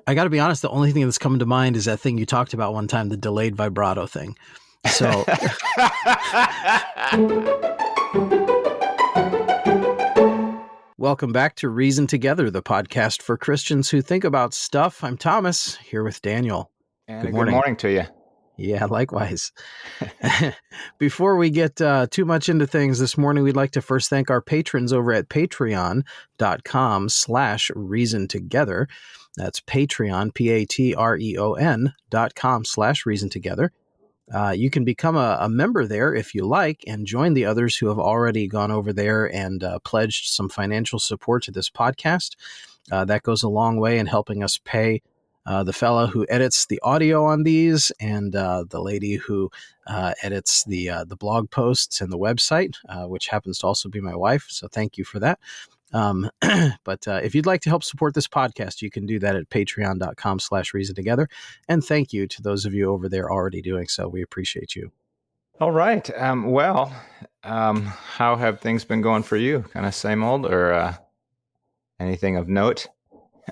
I got to be honest, the only thing that's coming to mind is that thing you talked about one time, the delayed vibrato thing. So welcome back to Reason Together, the podcast for Christians who think about stuff. I'm Thomas, here with Daniel. And good morning to you. Yeah, likewise. Before we get too much into things this morning, we'd like to first thank our patrons over at patreon.com/Reason Together. That's Patreon, patreon.com/Reason Together. You can become a member there if you like and join the others who have already gone over there and pledged some financial support to this podcast. That goes a long way in helping us pay the fella who edits the audio on these and the lady who edits the blog posts and the website, which happens to also be my wife. So thank you for that. But if you'd like to help support this podcast, you can do that at patreon.com/Reason Together. And thank you to those of you over there already doing so. We appreciate you. All right. How have things been going for you? Kind of same old or anything of note?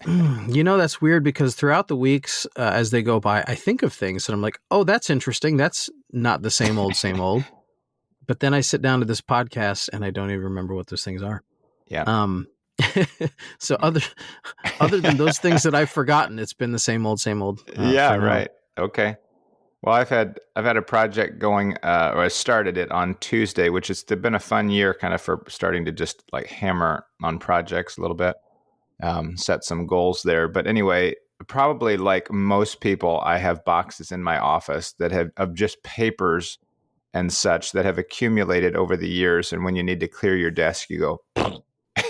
That's weird because throughout the weeks as they go by, I think of things and I'm like, oh, that's interesting. That's not the same old. But then I sit down to this podcast and I don't even remember what those things are. Yeah. So other than those things that I've forgotten, it's been the same old. Yeah, right. Okay. Well, I've had a project going, or I started it on Tuesday, which has been a fun year kind of for starting to just like hammer on projects a little bit, set some goals there. But anyway, probably like most people, I have boxes in my office that have of just papers and such that have accumulated over the years. And when you need to clear your desk, you go,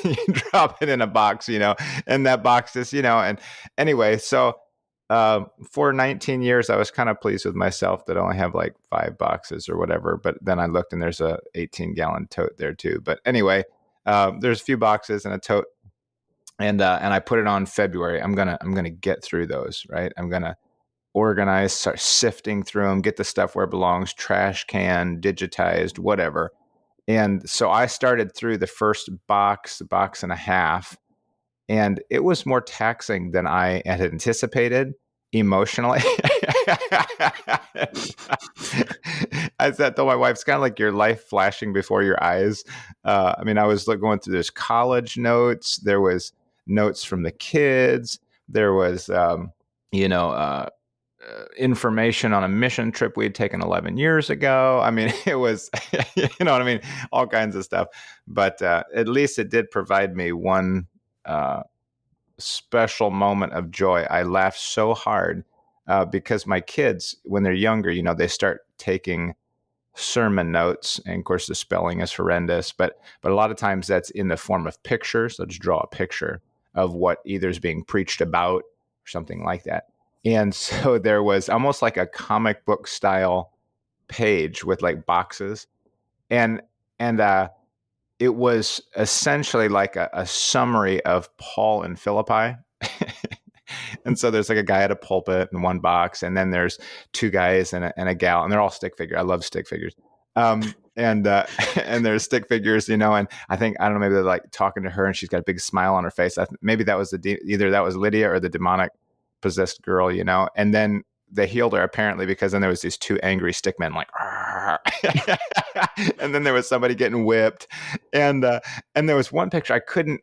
you drop it in a box, and that box is, and anyway, so for 19 years, I was kind of pleased with myself that I only have like 5 boxes or whatever. But then I looked and there's a 18-gallon tote there too. But anyway, there's a few boxes and a tote, and I put it on February. I'm gonna get through those, right? I'm gonna organize, start sifting through them, get the stuff where it belongs, trash can, digitized, whatever. And so I started through the first box and a half, and it was more taxing than I had anticipated emotionally. I said to my wife, it's kind of like your life flashing before your eyes. I was going through this college notes. There was notes from the kids. There was, information on a mission trip we had taken 11 years ago. It was, all kinds of stuff. But at least it did provide me one special moment of joy. I laughed so hard because my kids, when they're younger, they start taking sermon notes. And of course, the spelling is horrendous. But a lot of times that's in the form of pictures. They'll just draw a picture of what either is being preached about or something like that. And so there was almost like a comic book style page with like boxes. And it was essentially like a summary of Paul in Philippi. And so there's like a guy at a pulpit in one box, and then there's 2 guys and a gal, and they're all stick figure. I love stick figures. And there's stick figures, and I don't know, maybe they're like talking to her and she's got a big smile on her face. Maybe that was either that was Lydia or the demonic possessed girl, and then they healed her apparently because then there was these 2 angry stick men like, and then there was somebody getting whipped, and there was one picture I couldn't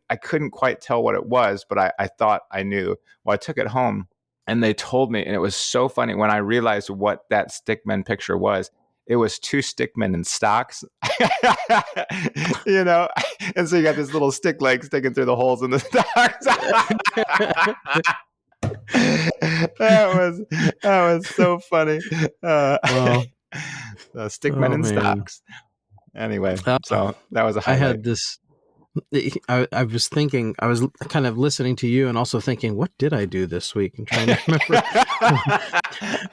quite tell what it was, but I thought I knew. Well, I took it home and they told me, and it was so funny when I realized what that stick men picture was. It was 2 stickmen in stocks, and so you got this little stick leg sticking through the holes in the stocks. That was so funny. Stickmen in stocks. Anyway, so that was a highlight. I had this. I was thinking. I was kind of listening to you and also thinking, what did I do this week? And trying to remember,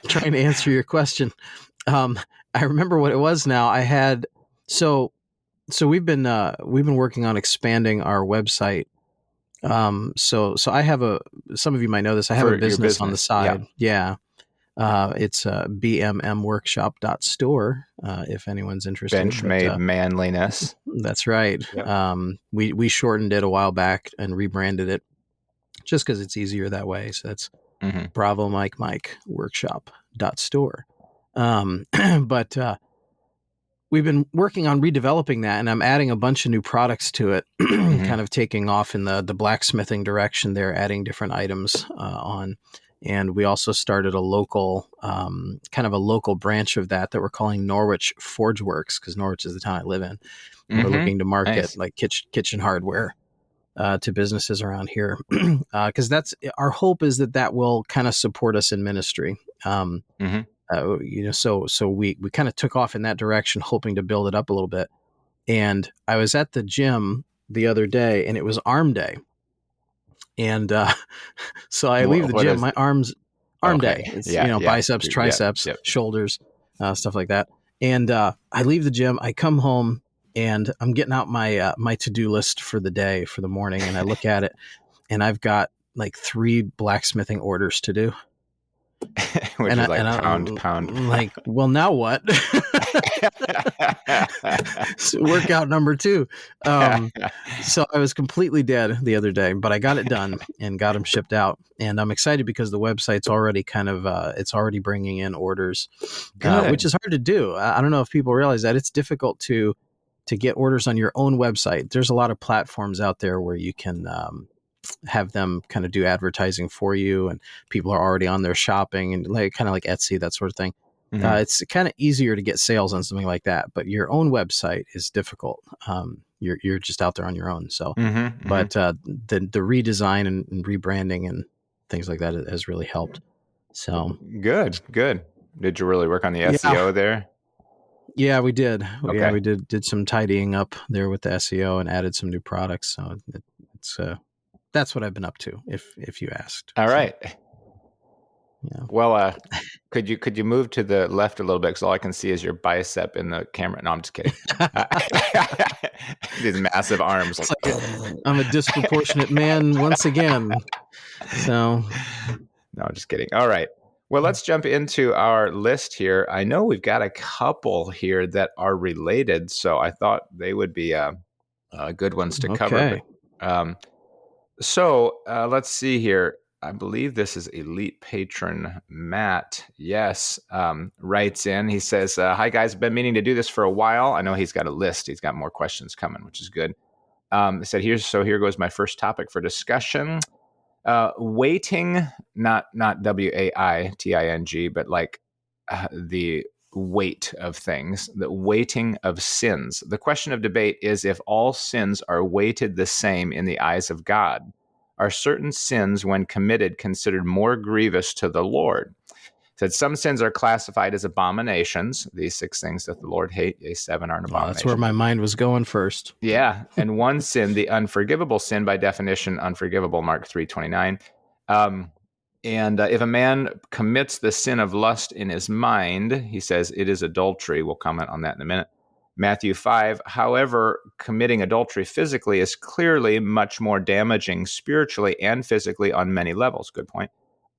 trying to answer your question. I remember what it was now. I had so we've been working on expanding our website. So I have some of you might know this. I have a business on the side. Yeah. It's bmmworkshop.store. If anyone's interested. Benchmade manliness. That's right. Yep. We shortened it a while back and rebranded it just because it's easier that way. So Mm-hmm. Bravo Mike Mike Workshop.store. But we've been working on redeveloping that, and I'm adding a bunch of new products to it, Mm-hmm. kind of taking off in the blacksmithing direction there, adding different items on. And we also started a local, kind of a local branch of that we're calling Norwich Forge Works, because Norwich is the town I live in. And we're Mm-hmm. looking to market Nice. like kitchen hardware to businesses around here, because that's our hope, is that will kind of support us in ministry. Mm-hmm. So we kind of took off in that direction, hoping to build it up a little bit. And I was at the gym the other day, and it was arm day. And so I leave the What gym, is? my arm day. Okay. It's, Yeah. Yeah. biceps, Yeah. triceps, Yep. shoulders, stuff like that. And I leave the gym, I come home, and I'm getting out my my to-do list for the day, for the morning, and I look at it, and I've got like 3 blacksmithing orders to do. Which And is I like and pound, I'm pound. like, well, now what? Workout number 2. So I was completely dead the other day, but I got it done and got them shipped out. And I'm excited because the website's already kind of it's already bringing in orders, which Good. is hard to do. I don't know if people realize that it's difficult to get orders on your own website. There's a lot of platforms out there where you can have them kind of do advertising for you, and people are already on there shopping, and like kind of like Etsy, that sort of thing. Mm-hmm. It's kind of easier to get sales on something like that, but your own website is difficult. You're just out there on your own. So, Mm-hmm. Mm-hmm. but the redesign and rebranding and things like that has really helped. So, Good. Good. Did you really work on the yeah, SEO there? yeah, we did. Yeah, Okay. we did some tidying up there with the SEO and added some new products. So it's that's what I've been up to, if you asked. All So, right. yeah. Well, could you move to the left a little bit? Because all I can see is your bicep in the camera. No, I'm just kidding. Uh, these massive arms, like. It's like I'm a disproportionate man once again. So, No, just kidding. All right. Well, let's jump into our list here. I know we've got a couple here that are related, so I thought they would be good ones to cover. But okay. let's see here. I believe this is elite patron Matt. Yes, writes in. He says, "Hi guys, been meaning to do this for a while. I know he's got a list. He's got more questions coming, which is good." He said, "Here goes my first topic for discussion. Weighting, not WAITING, but like the weight of things, the weighting of sins. The question of debate is if all sins are weighted the same in the eyes of God. Are certain sins, when committed, considered more grievous to the Lord? Said some sins are classified as abominations. These 6 things that the Lord hate, a 7 are an Well, that's where abomination. my mind was going first. Yeah, and one sin, the unforgivable sin, by definition, unforgivable, Mark 3:29. And if a man commits the sin of lust in his mind, he says it is adultery. We'll comment on that in a minute. Matthew 5, however, committing adultery physically is clearly much more damaging spiritually and physically on many levels. Good point.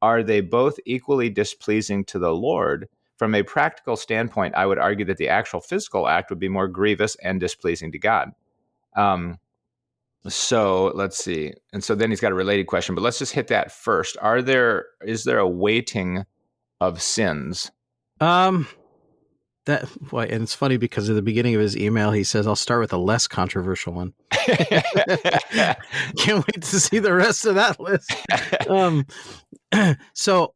Are they both equally displeasing to the Lord? From a practical standpoint, I would argue that the actual physical act would be more grievous and displeasing to God. So let's see. And so then he's got a related question, but let's just hit that first. Is there a weighting of sins? And it's funny because at the beginning of his email, he says, "I'll start with a less controversial one." Can't wait to see the rest of that list. So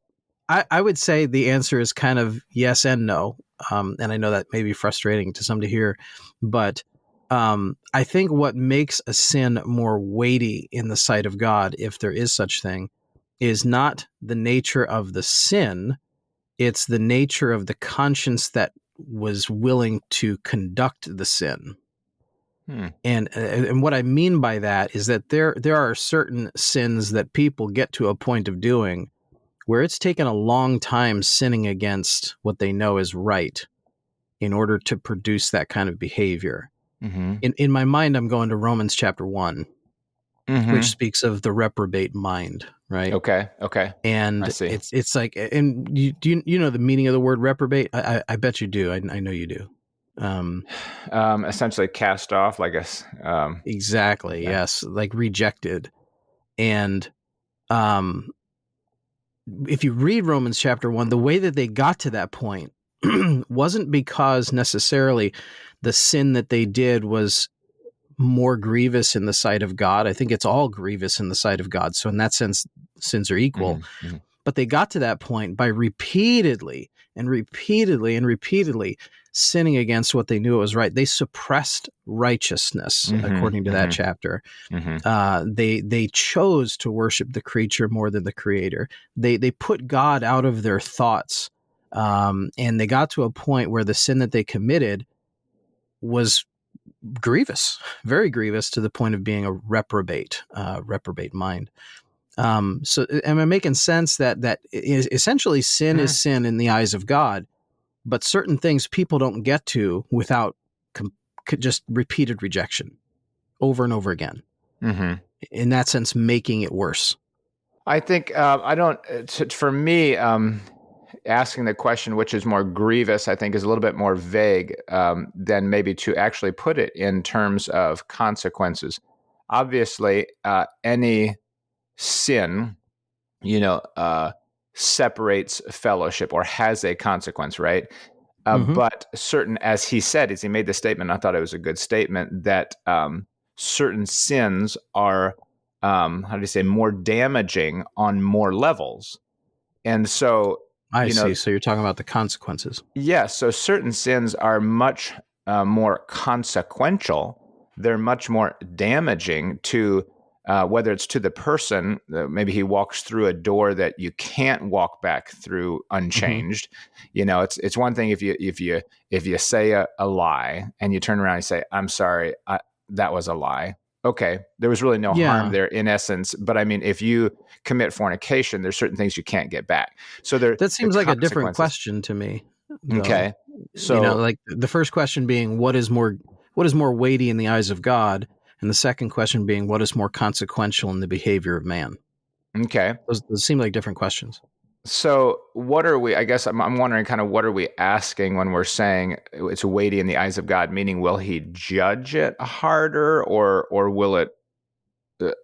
I would say the answer is kind of yes and no. And I know that may be frustrating to some to hear, but I think what makes a sin more weighty in the sight of God, if there is such thing, is not the nature of the sin. It's the nature of the conscience that was willing to conduct the sin. And what I mean by that is that there are certain sins that people get to a point of doing where it's taken a long time sinning against what they know is right in order to produce that kind of behavior. Mm-hmm. In my mind, I'm going to Romans chapter 1, which speaks of the reprobate mind, right? Okay. I And see. it's like, and you know the meaning of the word reprobate? I bet you do. I know you do. Essentially cast off, like us. Exactly. Okay. Yes. Like rejected. And, um, if you read Romans chapter 1, the way that they got to that point wasn't because necessarily the sin that they did was more grievous in the sight of God. I think it's all grievous in the sight of God. So in that sense, sins are equal. Mm-hmm. But they got to that point by repeatedly and repeatedly and repeatedly sinning against what they knew was right. They suppressed righteousness, according to that Mm-hmm. chapter. Mm-hmm. They chose to worship the creature more than the creator. They put God out of their thoughts, and they got to a point where the sin that they committed was grievous, very grievous, to the point of being a reprobate mind. So am I making sense that is essentially sin is sin in the eyes of God, but certain things people don't get to without just repeated rejection over and over again. Mm-hmm. In that sense, making it worse. I think I don't. For me, asking the question which is more grievous, I think, is a little bit more vague than maybe to actually put it in terms of consequences. Obviously, any sin, separates fellowship or has a consequence, right? But certain, as he said, as he made the statement, I thought it was a good statement that certain sins are, how do you say, more damaging on more levels. And so, I see. So you're talking about the consequences. yes, so certain sins are much more consequential. They're much more damaging to whether it's to the person. Maybe he walks through a door that you can't walk back through unchanged. It's one thing if you say a lie and you turn around and say, "I'm sorry, that was a lie." Okay, there was really no harm there in essence. But I mean, if you commit fornication, there's certain things you can't get back. So the seems like a different consequences. question to me, though. Okay, so like the first question being what is more weighty in the eyes of God, and the second question being what is more consequential in the behavior of man. okay, Those seem like different questions. so what are we? I guess I'm wondering, kind of, what are we asking when we're saying it's weighty in the eyes of God? Meaning, will He judge it harder, or will it?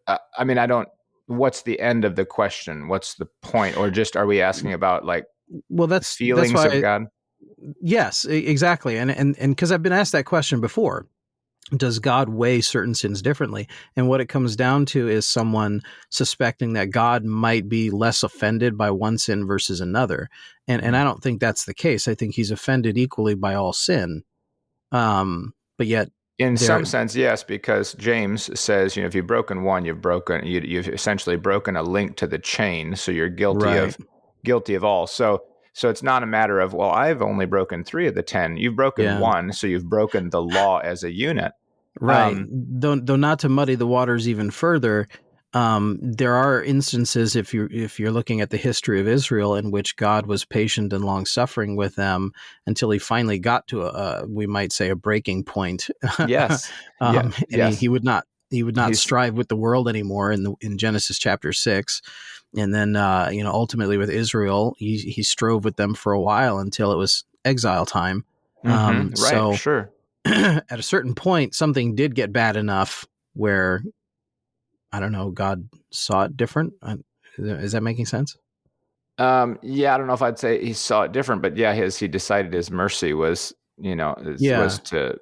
I mean, I don't. What's the end of the question? What's the point? Or just are we asking about like Well, the that's feelings of why. God? Yes, exactly, and because I've been asked that question before. Does God weigh certain sins differently? And what it comes down to is someone suspecting that God might be less offended by one sin versus another. And I don't think that's the case. I think he's offended equally by all sin. But yet In there, some sense, yes, because James says, if you've broken one, you've essentially broken a link to the chain, so you're guilty right. of all. So it's not a matter of, well, I've only broken 3 of the 10. You've broken Yeah. one, so you've broken the law as a unit. Right. Though not to muddy the waters even further, there are instances, if you're looking at the history of Israel, in which God was patient and long suffering with them until he finally got to we might say, a breaking point. Yes. And Yes. he would not He's strive with the world anymore in Genesis chapter 6. And then ultimately with Israel, he strove with them for a while until it was exile time. right. So Sure. at a certain point, something did get bad enough where, I don't know, God saw it different. Is that making sense? Yeah, I don't know if I'd say he saw it different, but yeah, he decided his mercy was, Yeah. was to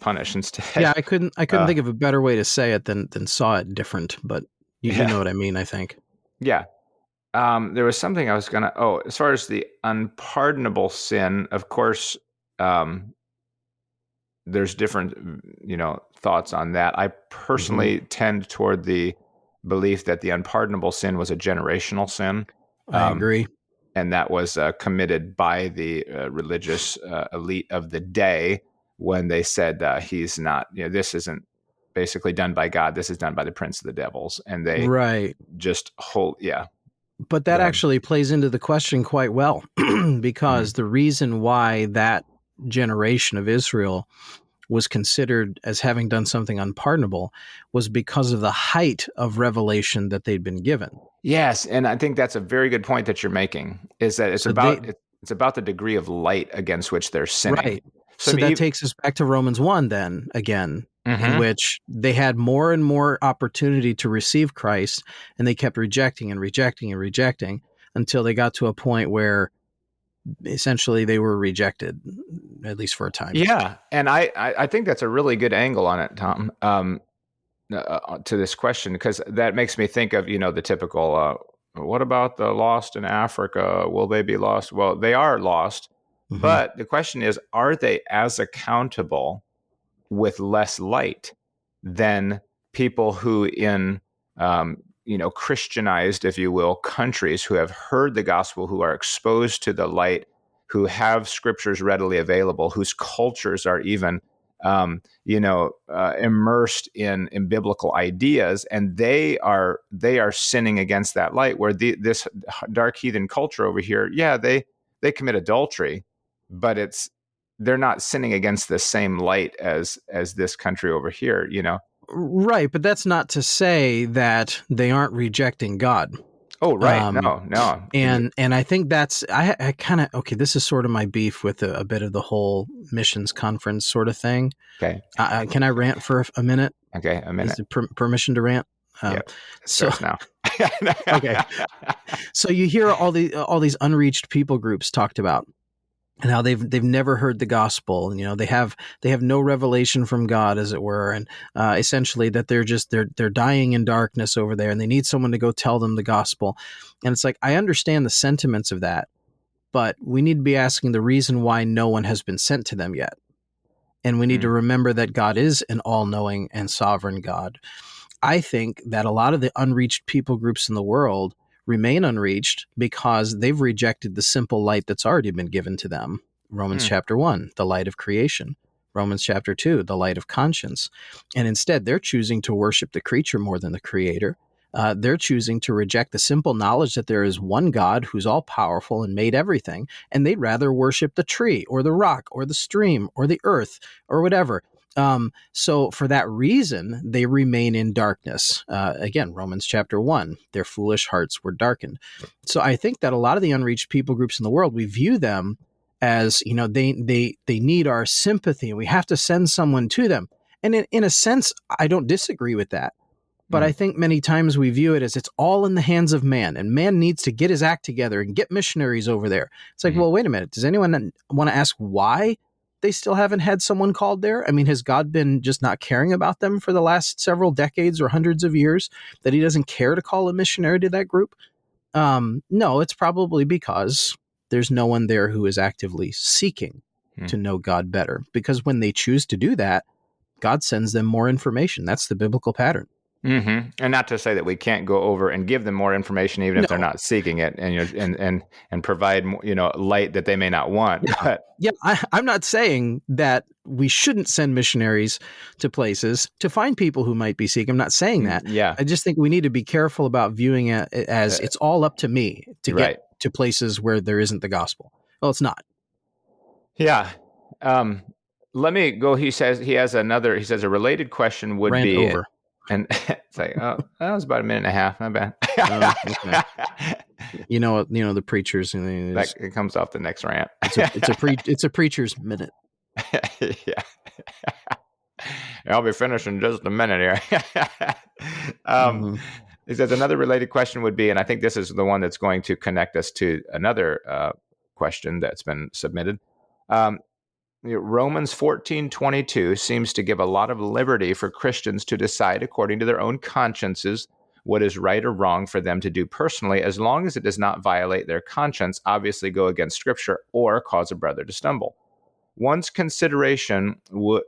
punish instead. Yeah, I couldn't think of a better way to say it than saw it different, but you Yeah. know what I mean, I think. Yeah. There was something I was gonna. Oh, as far as the unpardonable sin, of course, there's different, thoughts on that. I personally tend toward the belief that the unpardonable sin was a generational sin, I agree. and that was committed by the religious elite of the day when they said he's not. This isn't basically done by God. This is done by the prince of the devils, and they Right. just hold. Yeah. But Go that ahead. actually plays into the question quite well, because Mhm. the reason why that generation of Israel was considered as having done something unpardonable was because of the height of revelation that they'd been given. Yes, and I think that's a very good point that you're making. Is that So they it's about the degree of light against which they're sinning. Right. So I So that mean, takes us back to Romans 1 then again, in mm-hmm. which they had more and more opportunity to receive Christ, and they kept rejecting and rejecting and rejecting until they got to a point where essentially they were rejected, at least for a time. Yeah, and I think that's a really good angle on it, Tom, to this question, because that makes me think of, the typical, what about the lost in Africa? Will they be lost? Well, they are lost, but the question is, are they as accountable with less light than people who in Christianized, if you will, countries who have heard the gospel, who are exposed to the light, who have scriptures readily available, whose cultures are even immersed in biblical ideas, and they are sinning against that light. Where this dark heathen culture over here, yeah, they commit adultery, but they're not sinning against the same light as this country over here, Right, but that's not to say that they aren't rejecting God. Oh, right. No. And I think that's I kind of okay. This is sort of my beef with a bit of the whole missions conference sort of thing. Okay. Can I rant for a minute? Okay, a minute. Is it permission to rant? Yep. Starts now. Okay. So you hear all these unreached people groups talked about, and how they've never heard the gospel, and they have no revelation from God, as it were, and essentially that they're dying in darkness over there, and they need someone to go tell them the gospel. And it's like, I understand the sentiments of that, but we need to be asking the reason why no one has been sent to them yet, and we need to remember that God is an all-knowing and sovereign God. I think that a lot of the unreached people groups in the world remain unreached because they've rejected the simple light that's already been given to them. Romans chapter 1, the light of creation. Romans chapter 2, the light of conscience. And instead, they're choosing to worship the creature more than the creator. They're choosing to reject the simple knowledge that there is one God who's all powerful and made everything. And they'd rather worship the tree or the rock or the stream or the earth or whatever. So for that reason, they remain in darkness. Again, Romans chapter 1, their foolish hearts were darkened. So I think that a lot of the unreached people groups in the world, we view them as, they need our sympathy, and we have to send someone to them. And in a sense, I don't disagree with that. But I think many times we view it as it's all in the hands of man, and man needs to get his act together and get missionaries over there. It's like, well, wait a minute. Does anyone want to ask why they still haven't had someone called there? I mean, has God been just not caring about them for the last several decades or hundreds of years, that he doesn't care to call a missionary to that group? No, it's probably because there's no one there who is actively seeking to know God better. Because when they choose to do that, God sends them more information. That's the biblical pattern. And not to say that we can't go over and give them more information, even if they're not seeking it, and provide light that they may not want. Yeah, I'm not saying that we shouldn't send missionaries to places to find people who might be seeking. I'm not saying that. Yeah, I just think we need to be careful about viewing it as it's all up to me to get to places where there isn't the gospel. Well, it's not. Yeah. Let me go. He says he has another. He says a related question would Rant be over. And it's like, oh, that was about a minute and a half. Not bad. Okay. The preachers. It comes off the next rant. It's a preacher's minute. Yeah. I'll be finished in just a minute here. He says another related question would be, and I think this is the one that's going to connect us to another question that's been submitted. Romans 14:22 seems to give a lot of liberty for Christians to decide according to their own consciences what is right or wrong for them to do personally, as long as it does not violate their conscience, obviously go against Scripture, or cause a brother to stumble. One consideration would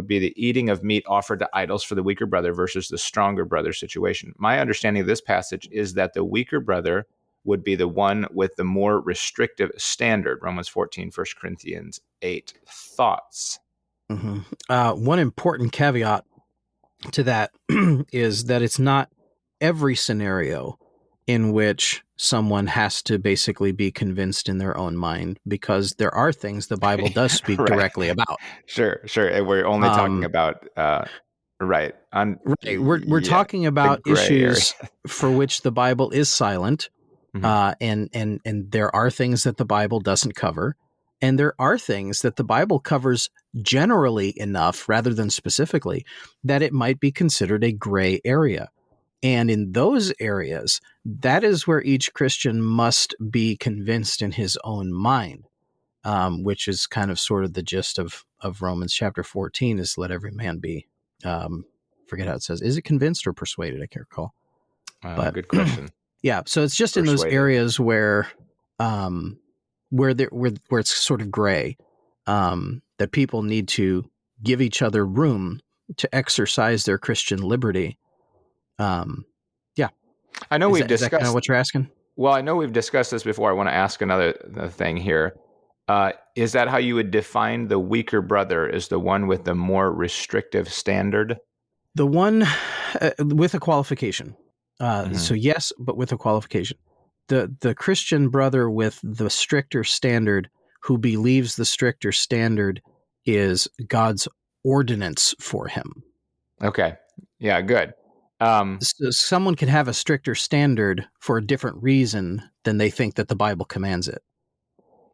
be the eating of meat offered to idols for the weaker brother versus the stronger brother situation. My understanding of this passage is that the weaker brother would be the one with the more restrictive standard. Romans 14, 1 Corinthians 8. Thoughts? One important caveat to that is that it's not every scenario in which someone has to basically be convinced in their own mind, because there are things the Bible does speak directly about. Sure. We're only talking about right. We're talking about issues for which the Bible is silent. And there are things that the Bible doesn't cover, and there are things that the Bible covers generally enough rather than specifically that it might be considered a gray area. And in those areas, that is where each Christian must be convinced in his own mind, which is kind of sort of the gist of Romans chapter 14 is let every man be, forget how it says. Is it convinced or persuaded? I can't recall. But Good question. yeah, so it's just Persuaded. In those areas where it's sort of gray, that people need to give each other room to exercise their Christian liberty. Yeah. I know we've discussed. Is that kind of what you're asking? Well, I know we've discussed this before. I want to ask another thing here. Is that how you would define the weaker brother as the one with the more restrictive standard? The one with a qualification. Mm-hmm. So yes, but with a qualification. The Christian brother with the stricter standard, who believes the stricter standard is God's ordinance for him. Okay. Yeah, good. So someone can have a stricter standard for a different reason than they think that the Bible commands it.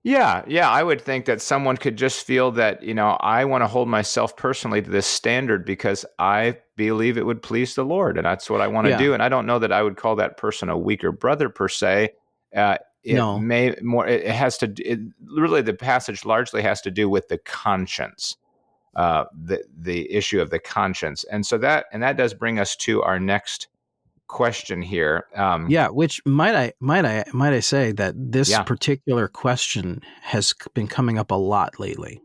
Yeah. I would think that someone could just feel that, I want to hold myself personally to this standard because I believe it would please the Lord, and that's what I want to do. And I don't know that I would call that person a weaker brother per se. Really the passage largely has to do with the conscience, the issue of the conscience. And so that does bring us to our next question here. Which might I say that this particular question has been coming up a lot lately.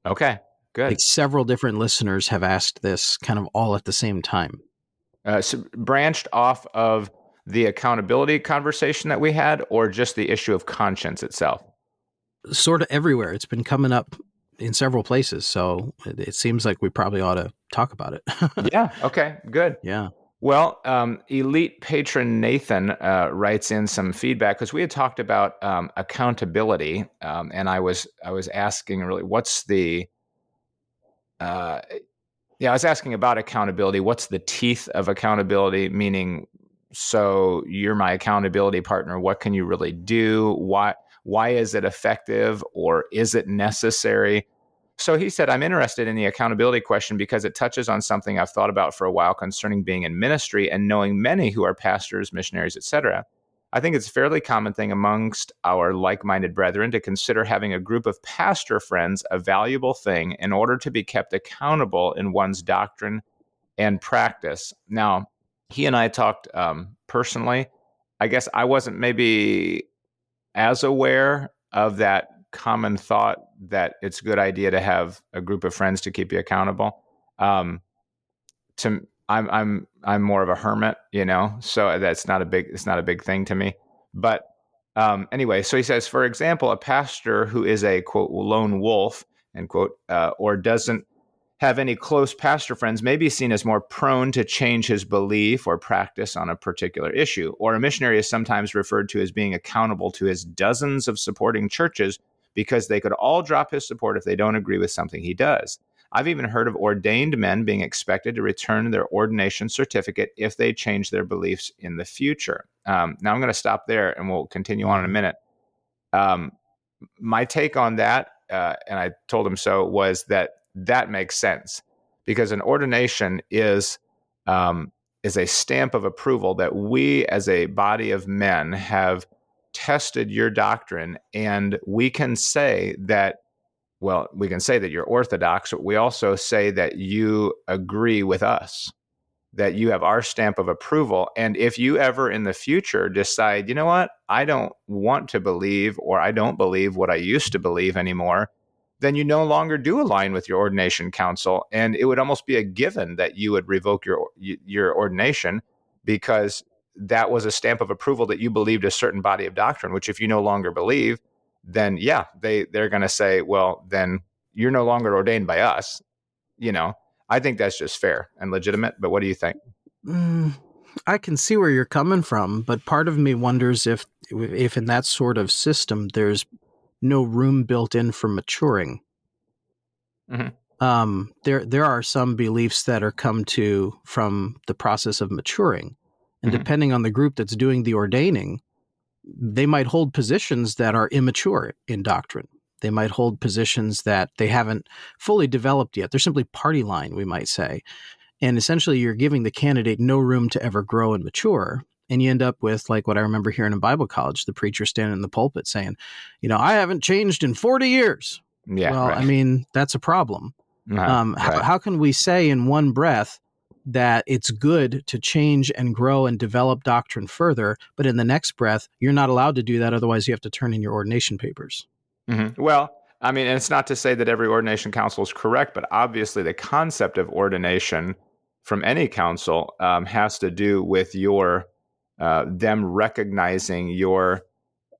Okay, good. Like several different listeners have asked this kind of all at the same time. So branched off of the accountability conversation that we had, or just the issue of conscience itself? Sort of everywhere. It's been coming up in several places. So it seems like we probably ought to talk about it. Yeah. Okay, good. Yeah. Well, elite patron Nathan writes in some feedback because we had talked about accountability, and I was asking really what's the I was asking about accountability. What's the teeth of accountability? Meaning, so you're my accountability partner. What can you really do? Why is it effective, or is it necessary? So he said, I'm interested in the accountability question because it touches on something I've thought about for a while concerning being in ministry and knowing many who are pastors, missionaries, etc. I think it's a fairly common thing amongst our like-minded brethren to consider having a group of pastor friends a valuable thing in order to be kept accountable in one's doctrine and practice. Now, he and I talked personally. I guess I wasn't maybe as aware of that common thought that it's a good idea to have a group of friends to keep you accountable. I'm more of a hermit, so it's not a big thing to me. But anyway, so he says, for example, a pastor who is a quote lone wolf end quote, or doesn't have any close pastor friends may be seen as more prone to change his belief or practice on a particular issue. Or a missionary is sometimes referred to as being accountable to his dozens of supporting churches because they could all drop his support if they don't agree with something he does. I've even heard of ordained men being expected to return their ordination certificate if they change their beliefs in the future. Now I'm going to stop there and we'll continue on in a minute. My take on that, and I told him so, was that makes sense because an ordination is a stamp of approval that we as a body of men have tested your doctrine, and we can say that you're orthodox, but we also say that you agree with us, that you have our stamp of approval. And if you ever in the future decide, you know what, I don't want to believe, or I don't believe what I used to believe anymore, then you no longer do align with your ordination council. And it would almost be a given that you would revoke your ordination, because that was a stamp of approval that you believed a certain body of doctrine, which if you no longer believe, then they're going to say, well, then you're no longer ordained by us. I think that's just fair and legitimate. But what do you think? I can see where you're coming from, but part of me wonders if in that sort of system, there's no room built in for maturing. Mm-hmm. There are some beliefs that are come to from the process of maturing, and depending on the group that's doing the ordaining, they might hold positions that are immature in doctrine. They might hold positions that they haven't fully developed yet. They're simply party line, we might say. And essentially, you're giving the candidate no room to ever grow and mature. And you end up with, like what I remember hearing in Bible college, the preacher standing in the pulpit saying, I haven't changed in 40 years. Yeah, Well, right. I mean, that's a problem. Right. How can we say in one breath that it's good to change and grow and develop doctrine further, but in the next breath, you're not allowed to do that. Otherwise, you have to turn in your ordination papers. Well, I mean, and it's not to say that every ordination council is correct, but obviously the concept of ordination from any council has to do with your them recognizing your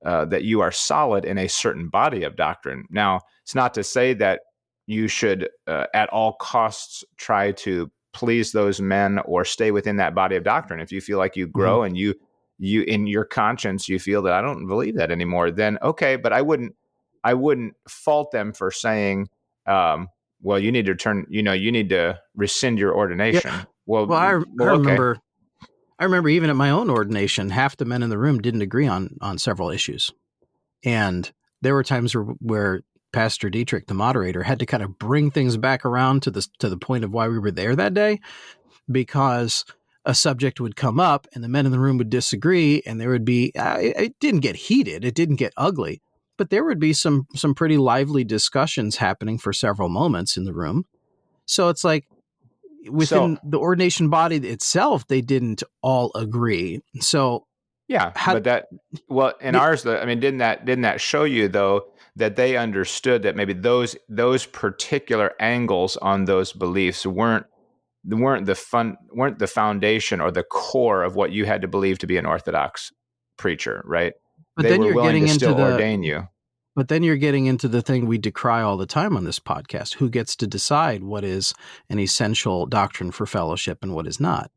that you are solid in a certain body of doctrine. Now, it's not to say that you should at all costs try to please those men or stay within that body of doctrine. If you feel like you grow and you in your conscience you feel that I don't believe that anymore, then okay, but I wouldn't fault them for saying, well, you need to you need to rescind your Yeah. ordination. Well, I Okay. remember even at my own ordination, half the men in the room didn't agree on several issues. And there were times where Pastor Dietrich, the moderator, had to kind of bring things back around to the point of why we were there that day, because a subject would come up and the men in the room would disagree, and there would be it didn't get heated, it didn't get ugly, but there would be some pretty lively discussions happening for several moments in the room. So it's like So within the ordination body itself, they didn't all agree. So yeah, how but in yeah, ours, I mean, didn't that show you though that they understood that maybe those particular angles on those beliefs weren't the foundation or the core of what you had to believe to be an Orthodox preacher, right? but They then were you're willing getting to into still the ordain you. But then you're getting into the thing we decry all the time on this podcast. Who gets to decide what is an essential doctrine for fellowship and what is not?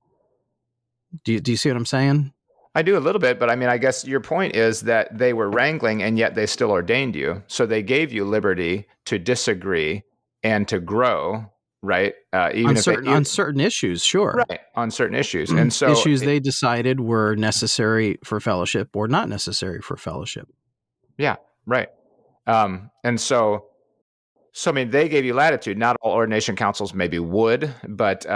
Do you see what I'm saying? I do a little bit, but I mean, I guess your point is that they were wrangling and yet they still ordained you. So they gave you liberty to disagree and to grow, right? Even if On certain issues, sure. right, on certain issues. And so, Issues they decided were necessary for fellowship or not necessary for fellowship. yeah, right. And so I mean, they gave you latitude. Not all ordination councils maybe would, but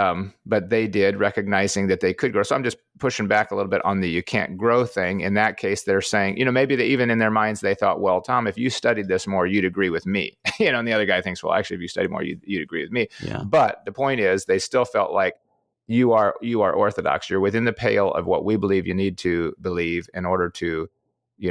they did, recognizing that they could grow. So I'm just pushing back a little bit on the you can't grow thing. In that case, they're saying, maybe they, even in their minds they thought, well, Tom, if you studied this more, you'd agree with me. And the other guy thinks, well, actually, if you study more, you'd agree with me. Yeah. But the point is, they still felt like you are orthodox. You're within the pale of what we believe you need to believe in order to,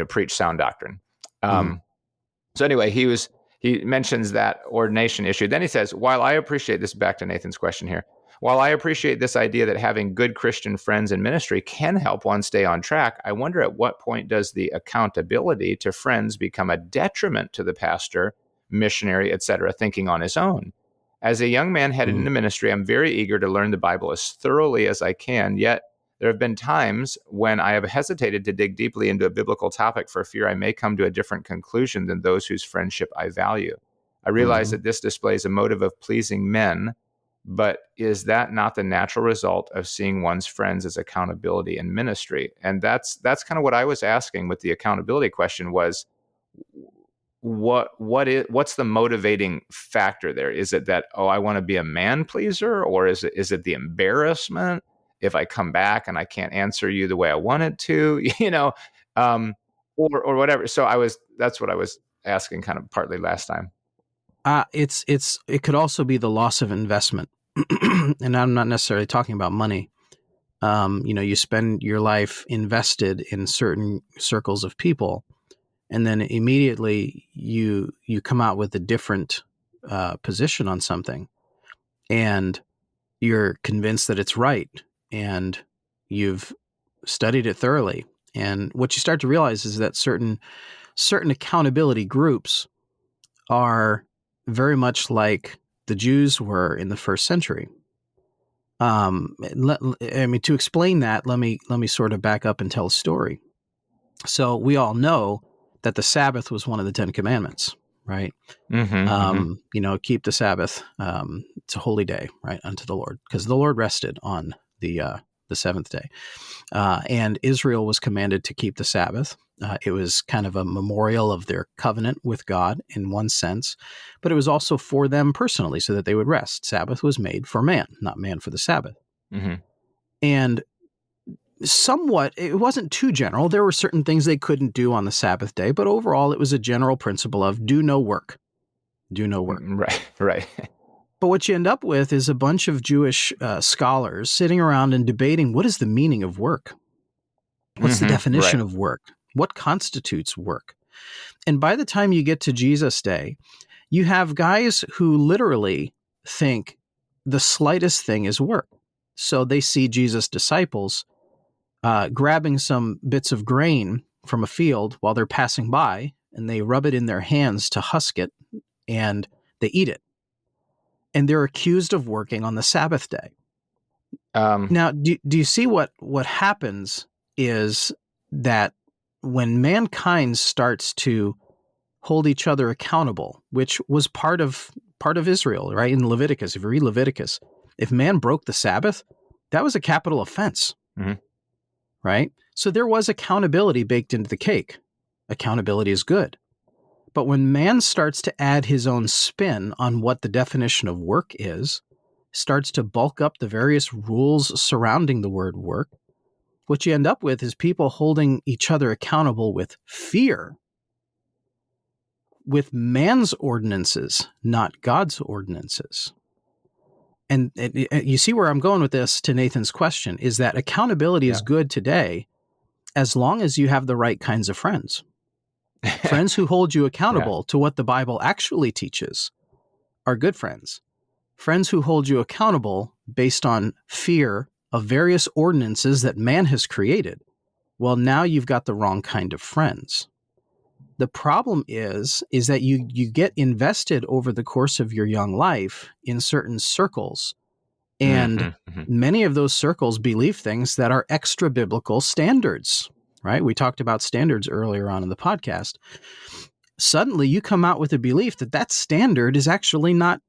preach sound doctrine. So anyway, he mentions that ordination issue. Then he says, while I appreciate this, back to Nathan's question here, while I appreciate this idea that having good Christian friends in ministry can help one stay on track, I wonder at what point does the accountability to friends become a detriment to the pastor, missionary, etc., thinking on his own? As a young man headed into ministry, I'm very eager to learn the Bible as thoroughly as I can, yet there have been times when I have hesitated to dig deeply into a biblical topic for fear I may come to a different conclusion than those whose friendship I value. I realize that this displays a motive of pleasing men, but is that not the natural result of seeing one's friends as accountability in ministry? And that's kind of what I was asking with the accountability question was, what's the motivating factor there? Is it that, oh, I want to be a man pleaser, or is it the embarrassment if I come back and I can't answer you the way I wanted to, or whatever. So that's what I was asking kind of partly last time. It could also be the loss of investment. And I'm not necessarily talking about money. You spend your life invested in certain circles of people, and then immediately you come out with a different position on something, and you're convinced that it's right, and you've studied it thoroughly. And what you start to realize is that certain accountability groups are very much like the Jews were in the first century. To explain that, let me sort of back up and tell a story. So we all know that the Sabbath was one of the 10 Commandments, right? Keep the Sabbath. It's a holy day, right, unto the Lord, because the Lord rested on the the seventh day. And Israel was commanded to keep the Sabbath. It was kind of a memorial of their covenant with God in one sense, but it was also for them personally so that they would rest. Sabbath was made for man, not man for the Sabbath. Mm-hmm. And somewhat, it wasn't too general. There were certain things they couldn't do on the Sabbath day, but overall it was a general principle of do no work. Do no work. Right, right. But what you end up with is a bunch of Jewish scholars sitting around and debating what is the meaning of work? What's the definition of work? What constitutes work? And by the time you get to Jesus' day, you have guys who literally think the slightest thing is work. So they see Jesus' disciples grabbing some bits of grain from a field while they're passing by, and they rub it in their hands to husk it, and they eat it. And they're accused of working on the Sabbath day. Now, do you see what happens is that when mankind starts to hold each other accountable, which was part of Israel, right? In Leviticus, if you read Leviticus, if man broke the Sabbath, that was a capital offense, right? So there was accountability baked into the cake. Accountability is good. But when man starts to add his own spin on what the definition of work is, starts to bulk up the various rules surrounding the word work, what you end up with is people holding each other accountable with fear, with man's ordinances, not God's ordinances. And you see where I'm going with this to Nathan's question, is that accountability is good today as long as you have the right kinds of friends. Friends who hold you accountable to what the Bible actually teaches are good friends. Friends who hold you accountable based on fear of various ordinances that man has created, well, now you've got the wrong kind of friends. The problem is that you get invested over the course of your young life in certain circles, and many of those circles believe things that are extra biblical standards, right? We talked about standards earlier on in the podcast. Suddenly you come out with a belief that that standard is actually not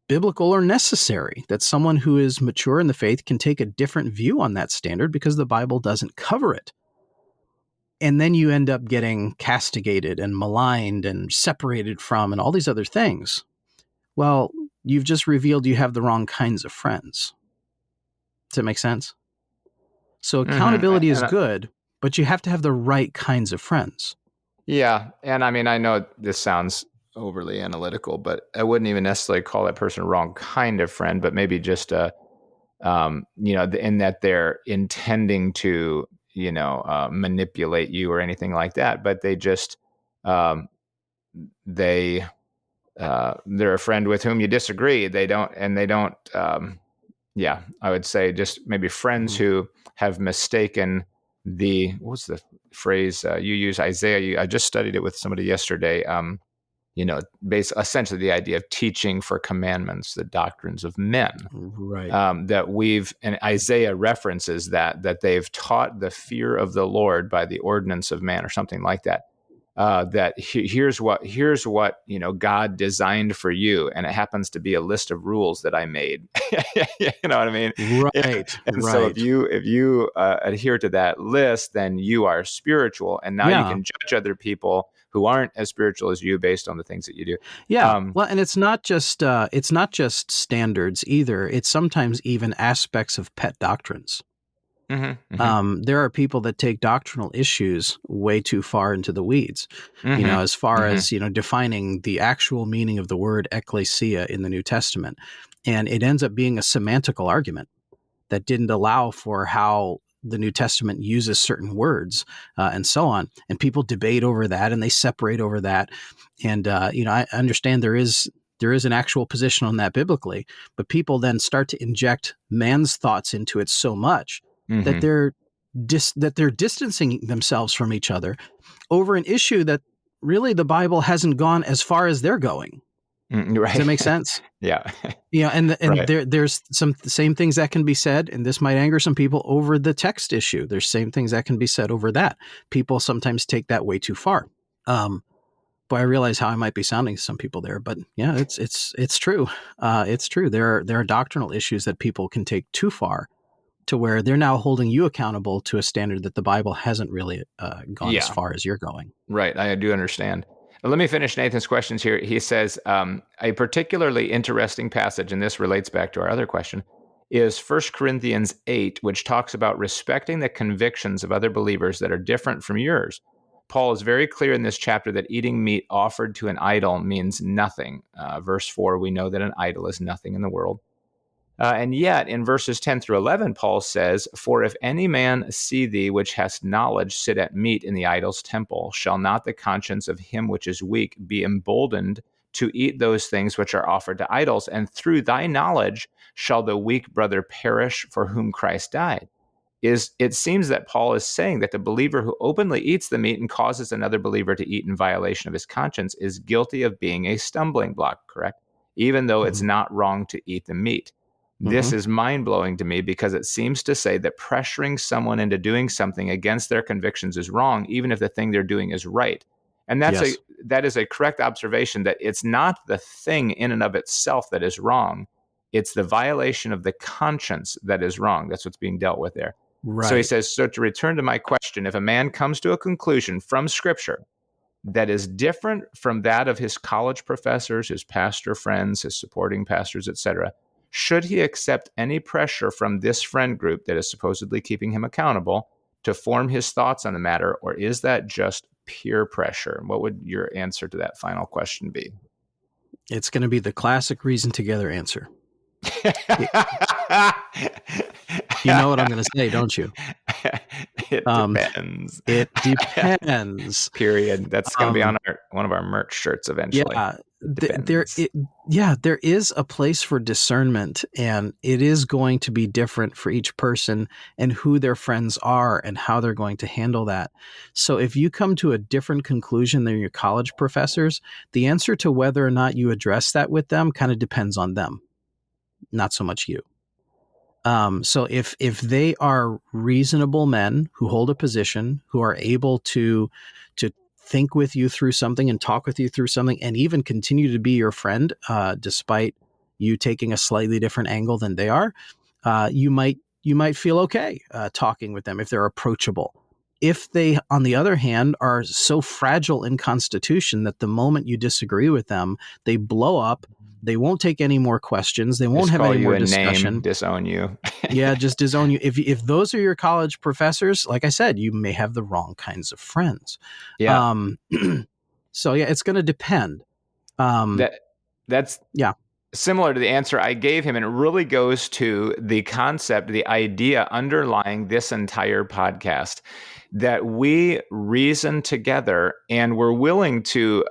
biblical or necessary, that someone who is mature in the faith can take a different view on that standard because the Bible doesn't cover it. And then you end up getting castigated and maligned and separated from and all these other things. Well, you've just revealed you have the wrong kinds of friends. Does that make sense? So accountability is good, but you have to have the right kinds of friends. Yeah. And I mean, I know this sounds overly analytical, but I wouldn't even necessarily call that person a wrong kind of friend, but maybe just in that they're intending to, manipulate you or anything like that. But they just, they're a friend with whom you disagree. I would say just maybe friends who have mistaken what's the phrase you use, Isaiah? I just studied it with somebody yesterday. Essentially the idea of teaching for commandments, the doctrines of men, right? And Isaiah references that they've taught the fear of the Lord by the ordinance of man, or something like that. Here's what God designed for you, and it happens to be a list of rules that I made. You know what I mean? Right. And so if you adhere to that list, then you are spiritual, and now you can judge other people who aren't as spiritual as you based on the things that you do. Yeah. Well, and it's not just standards either. It's sometimes even aspects of pet doctrines. There are people that take doctrinal issues way too far into the weeds, as far as, defining the actual meaning of the word ecclesia in the New Testament. And it ends up being a semantical argument that didn't allow for how the New Testament uses certain words and so on. And people debate over that and they separate over that. And, I understand there is an actual position on that biblically, but people then start to inject man's thoughts into it so much that they're distancing themselves from each other over an issue that really the Bible hasn't gone as far as they're going. Right. Does that make sense? Yeah. And right. there's some same things that can be said, and this might anger some people, over the text issue. There's same things that can be said over that. People sometimes take that way too far. But I realize how I might be sounding to some people there, but yeah, it's true. It's true. There are doctrinal issues that people can take too far to where they're now holding you accountable to a standard that the Bible hasn't really gone as Yeah, far as you're going. right. I do understand. Let me finish Nathan's questions here. He says a particularly interesting passage, and this relates back to our other question, is 1 Corinthians 8, which talks about respecting the convictions of other believers that are different from yours. Paul is very clear in this chapter that eating meat offered to an idol means nothing. Verse 4, we know that an idol is nothing in the world. And yet, in verses 10 through 11, Paul says, "For if any man see thee which hast knowledge sit at meat in the idol's temple, shall not the conscience of him which is weak be emboldened to eat those things which are offered to idols? And through thy knowledge shall the weak brother perish for whom Christ died?" It seems that Paul is saying that the believer who openly eats the meat and causes another believer to eat in violation of his conscience is guilty of being a stumbling block, correct? Even though it's Mm-hmm. not wrong to eat the meat. This Mm-hmm. is mind-blowing to me because it seems to say that pressuring someone into doing something against their convictions is wrong, even if the thing they're doing is right. And Yes. that is a correct observation, that it's not the thing in and of itself that is wrong. It's the violation of the conscience that is wrong. That's what's being dealt with there. So he Right. says, so to return to my question, if a man comes to a conclusion from Scripture that is different from that of his college professors, his pastor friends, his supporting pastors, etc., should he accept any pressure from this friend group that is supposedly keeping him accountable to form his thoughts on the matter, or is that just peer pressure? What would your answer to that final question be? It's going to be the classic reason together answer. You know what I'm going to say, don't you? It depends. It depends. Period. That's going to be on one of our merch shirts eventually. Yeah, Depends. there is a place for discernment, and it is going to be different for each person and who their friends are and how they're going to handle that. So if you come to a different conclusion than your college professors, the answer to whether or not you address that with them kind of depends on them, not so much you. So if they are reasonable men who hold a position, who are able to think with you through something and talk with you through something, and even continue to be your friend, despite you taking a slightly different angle than they are, you might feel okay talking with them if they're approachable. If they, on the other hand, are so fragile in constitution that the moment you disagree with them, they blow up. They won't take any more questions. They won't Just have call any you more a name, discussion. disown you. Yeah, just disown you. If those are your college professors, like I said, you may have the wrong kinds of friends. Yeah. Um, so yeah, it's going to depend. That's Yeah, similar to the answer I gave him, and it really goes to the concept, the idea underlying this entire podcast, that we reason together and we're willing to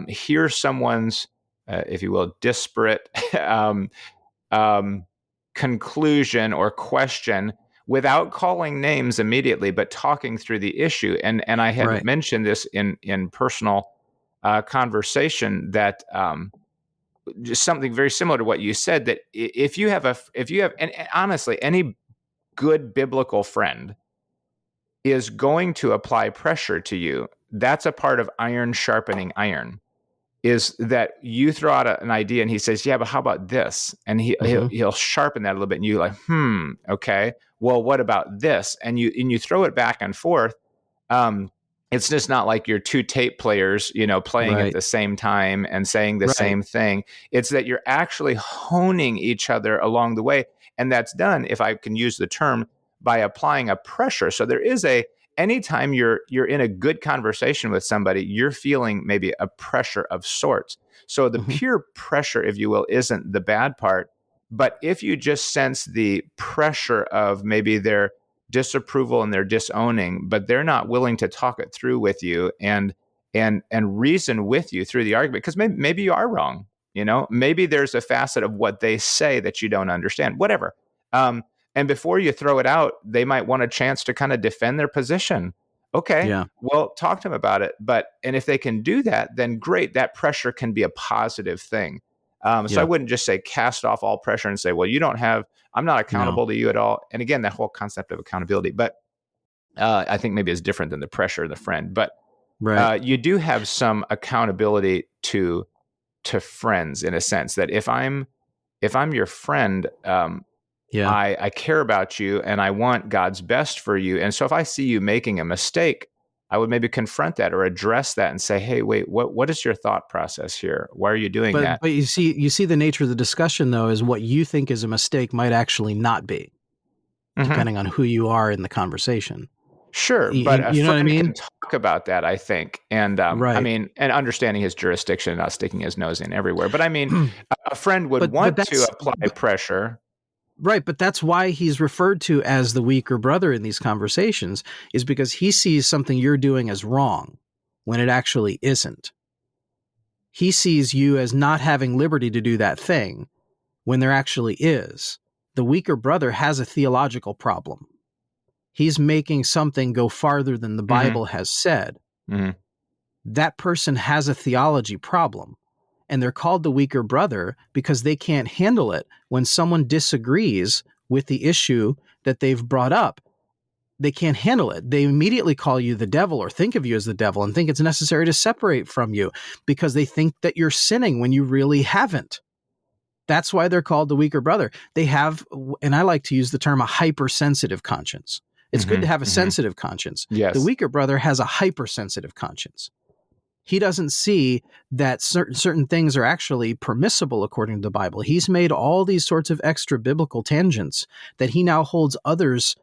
hear someone's, if you will, disparate um, conclusion or question without calling names immediately, but talking through the issue. And I had right. mentioned this in personal conversation, that just something very similar to what you said, that if you have and honestly, any good biblical friend is going to apply pressure to you. That's a part of iron sharpening iron, is that you throw out an idea and he says, yeah, but how about this? And Mm-hmm. he'll sharpen that a little bit, and you like, okay, well, what about this? And you throw it back and forth. Um, it's just not like you're two tape players, playing at Right. the same time and saying the Right. same thing. It's that you're actually honing each other along the way. And that's done, if I can use the term, by applying a pressure. So there is anytime you're in a good conversation with somebody, you're feeling maybe a pressure of sorts. So the Mm-hmm. pure pressure, if you will, isn't the bad part. But if you just sense the pressure of maybe their disapproval and their disowning, but they're not willing to talk it through with you and reason with you through the argument, because maybe you are wrong. Maybe there's a facet of what they say that you don't understand, whatever. And before you throw it out, they might want a chance to kind of defend their position. Okay, Yeah. well, talk to them about it. And if they can do that, then great. That pressure can be a positive thing. So I Yeah. wouldn't just say cast off all pressure and say, well, I'm not No. accountable to you at all. And again, that whole concept of accountability, but I think maybe is different than the pressure of the friend. But Right. you do have some accountability to friends, in a sense that if I'm your friend, Yeah. I care about you and I want God's best for you. And so if I see you making a mistake, I would maybe confront that or address that and say, hey, wait, what is your thought process here? Why are you doing that? But you see the nature of the discussion though is what you think is a mistake might actually not be, Mm-hmm. depending on who you are in the conversation. Sure, but a You know what I friend can mean? talk about that, I think, and I Right. mean, and understanding his jurisdiction, not sticking his nose in everywhere. But I mean, a friend would But want to that's apply pressure. right, but that's why he's referred to as the weaker brother in these conversations, is because he sees something you're doing as wrong when it actually isn't. He sees you as not having liberty to do that thing when there actually is. The weaker brother has a theological problem. He's making something go farther than the Mm-hmm. Bible has said. Mm-hmm. That person has a theology problem. And they're called the weaker brother because they can't handle it when someone disagrees with the issue that they've brought up. They can't handle it. They immediately call you the devil or think of you as the devil and think it's necessary to separate from you because they think that you're sinning when you really haven't. That's why they're called the weaker brother. They have, and I like to use the term, a hypersensitive conscience. It's good to have a Mm-hmm. Mm-hmm. sensitive conscience. The Yes. weaker brother has a hypersensitive conscience. He doesn't see that certain things are actually permissible according to the Bible. He's made all these sorts of extra biblical tangents that he now holds others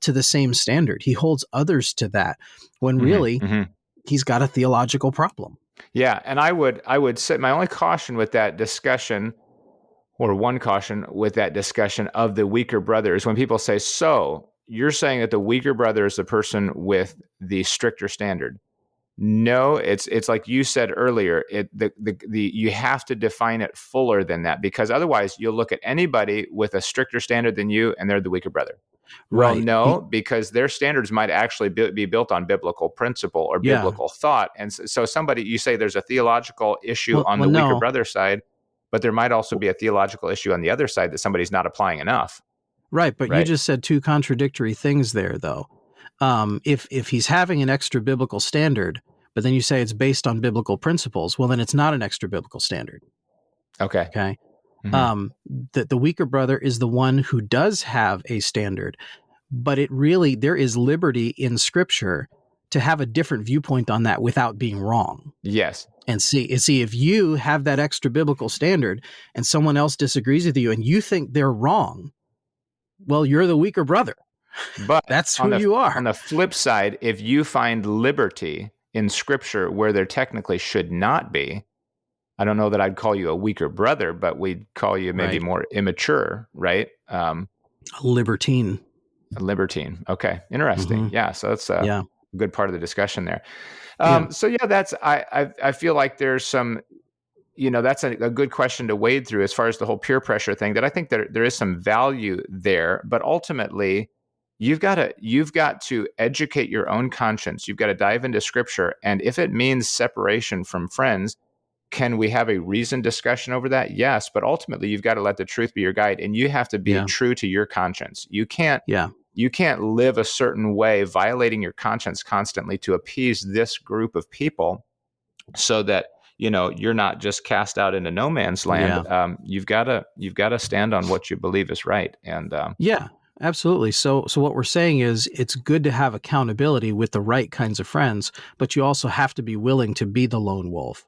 to the same standard. He holds others to that when Mm-hmm. really Mm-hmm. he's got a theological problem. Yeah, and I would say my only caution with that discussion, or one caution with that discussion of the weaker brother, is when people say, "So you're saying that the weaker brother is the person with the stricter standard?" No, it's like you said earlier. The you have to define it fuller than that, because otherwise you'll look at anybody with a stricter standard than you, and they're the weaker brother. Well, Right. no, because their standards might actually be built on biblical principle or Yeah. biblical thought. And so somebody, you say there's a theological issue on Well, the weaker no. brother side, but there might also be a theological issue on the other side that somebody's not applying enough, Right. But you right? just said two contradictory things there, though. If he's having an extra biblical standard, but then you say it's based on biblical principles, well, then it's not an extra biblical standard. Okay. Okay. Mm-hmm. The weaker brother is the one who does have a standard, but there is liberty in Scripture to have a different viewpoint on that without being wrong. Yes. And see if you have that extra biblical standard and someone else disagrees with you and you think they're wrong, well, you're the weaker brother. But That's on who the you are. on the flip side, if you find liberty in Scripture where there technically should not be, I don't know that I'd call you a weaker brother, but we'd call you maybe Right. more immature, right? A libertine. A libertine. Okay, interesting. Mm-hmm. Yeah, so that's a Yeah. good part of the discussion there. Yeah. So yeah, that's I feel like there's some, that's a good question to wade through as far as the whole peer pressure thing. That I think there is some value there, but ultimately, you've got to educate your own conscience. You've got to dive into Scripture, and if it means separation from friends, can we have a reasoned discussion over that? Yes, but ultimately, you've got to let the truth be your guide, and you have to be Yeah. true to your conscience. You can't Yeah. you can't live a certain way, violating your conscience constantly to appease this group of people, so that you're not just cast out into no man's land. Yeah. You've got to stand on what you believe is right. And Yeah. Absolutely. So what we're saying is it's good to have accountability with the right kinds of friends, but you also have to be willing to be the lone wolf.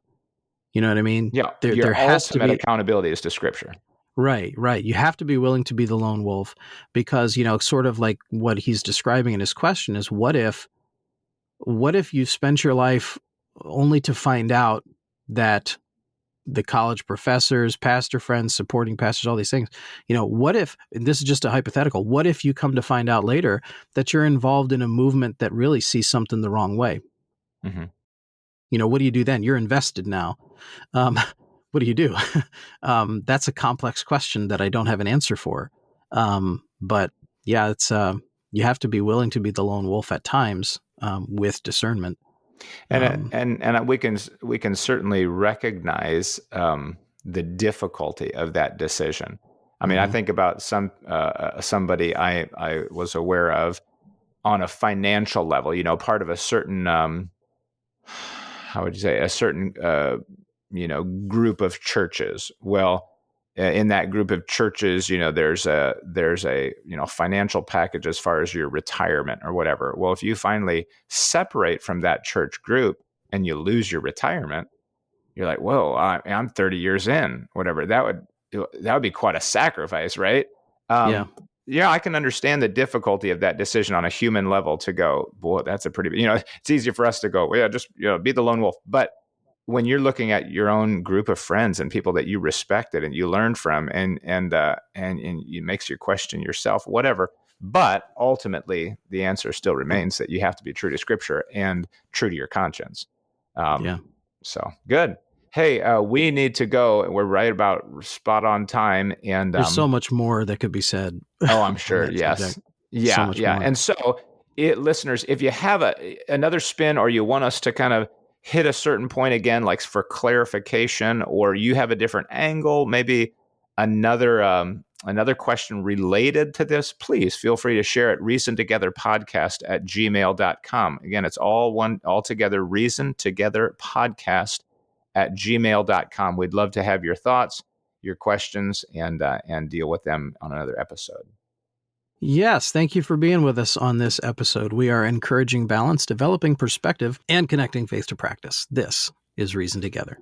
You know what I mean? yeah, There your has to ultimate be accountability is to Scripture. right. You have to be willing to be the lone wolf because, sort of like what he's describing in his question is what if you spent your life only to find out that the college professors, pastor friends, supporting pastors, all these things, what if, and this is just a hypothetical, what if you come to find out later that you're involved in a movement that really sees something the wrong way? Mm-hmm. What do you do then? You're invested now. Um, what do you do? That's a complex question that I don't have an answer for. But yeah, it's you have to be willing to be the lone wolf at times with discernment. And we can certainly recognize the difficulty of that decision. I mean, I Mm-hmm. think about somebody I was aware of on a financial level. Part of a certain how would you say, a certain group of churches. Well, in that group of churches, there's a financial package as far as your retirement or whatever. Well, if you finally separate from that church group and you lose your retirement, you're like, whoa, I'm 30 years in, whatever. That would be quite a sacrifice, right? Yeah. Yeah, I can understand the difficulty of that decision on a human level to go, boy, that's a pretty, it's easy for us to go, well, yeah, just, be the lone wolf. But when you're looking at your own group of friends and people that you respected and you learned from, and it makes you question yourself, whatever. But ultimately, the answer still remains that you have to be true to Scripture and true to your conscience. Yeah. So good. Hey, we need to go. We're right about spot on time, and There's so much more that could be said. oh, I'm On sure. that Yes. subject. So Yeah. much Yeah. more. And so, listeners, if you have another spin, or you want us to kind of hit a certain point again, like for clarification, or you have a different angle, maybe another question related to this, please feel free to share it. reasontogetherpodcast@gmail.com. Again, it's all together, reasontogetherpodcast@gmail.com. We'd love to have your thoughts, your questions, and deal with them on another episode. Yes, thank you for being with us on this episode. We are encouraging balance, developing perspective, and connecting faith to practice. This is Reason Together.